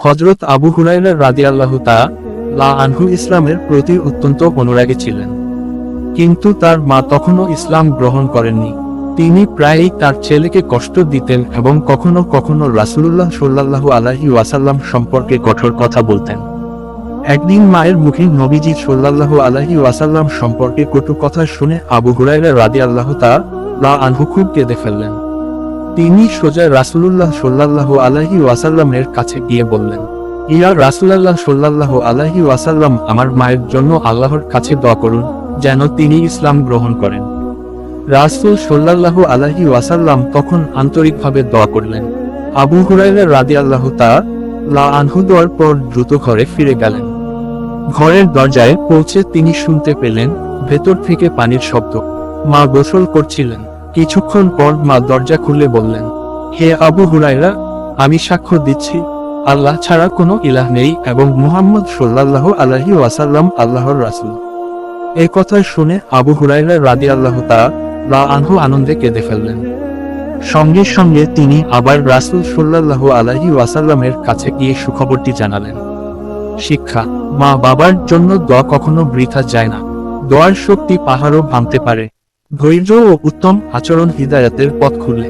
হযরত আবু হুরায়রা রাদিয়াল্লাহু তাআলা আনহু ইসলামের প্রতি অত্যন্ত অনুরাগী ছিলেন, কিন্তু তার মা তখনও ইসলাম গ্রহণ করেননি। তিনি প্রায়ই তার ছেলেকে কষ্ট দিতেন এবং কখনো কখনো রাসূলুল্লাহ সাল্লাল্লাহু আলাইহি ওয়াসাল্লাম সম্পর্কে কঠোর কথা বলতেন। একদিন মায়ের মুখে নবীজি সাল্লাল্লাহু আলাইহি ওয়াসাল্লাম সম্পর্কে কটু কথা শুনে আবু হুরায়রা রাদিয়াল্লাহু তাআলা আনহু খুব কেঁদে ফেললেন। তিনি সোজা রাসূলুল্লাহ সাল্লাল্লাহু আলাইহি ওয়াসাল্লামের কাছে গিয়ে বললেন, ইয়া রাসূলুল্লাহ সাল্লাল্লাহু আলাইহি ওয়াসাল্লাম, আমার মায়ের জন্য আল্লাহর কাছে দোয়া করুন যেন তিনি ইসলাম গ্রহণ করেন। রাসূল সাল্লাল্লাহু আলাইহি ওয়াসাল্লাম তখন আন্তরিকভাবে দোয়া করলেন। আবু হুরায়রা রাদিয়াল্লাহু তাআলা আনহু দোয়ার পর দ্রুত ঘরে ফিরে গেলেন। ঘরের দরজায় পৌঁছে তিনি শুনতে পেলেন ভেতর থেকে পানির শব্দ। মা গোসল করছিলেন। কিছুক্ষণ পর মা দরজা খুলে বললেন, হে আবু হুরায়রা, আমি সাক্ষ্য দিচ্ছি আল্লাহ ছাড়া কোনো ইলাহ নেই এবং মুহাম্মদ সাল্লাল্লাহু আলাইহি ওয়াসাল্লাম আল্লাহর রাসূল। এই কথা শুনে আবু হুরায়রা রাদিয়াল্লাহু তাআলা আনহু আনন্দে কেঁদে ফেললেন। সঙ্গে সঙ্গে তিনি আবার রাসূল সাল্লাল্লাহু আলাইহি ওয়াসাল্লামের কাছে গিয়ে সুখবরটি জানালেন। শিক্ষা: মা বাবার জন্য দোয়া কখনো বৃথা যায় না। দোয়ার শক্তি পাহাড়ও ভাঙতে পারে। ধৈর্য ও উত্তম আচরণ হিদায়াতের পথ খুলে।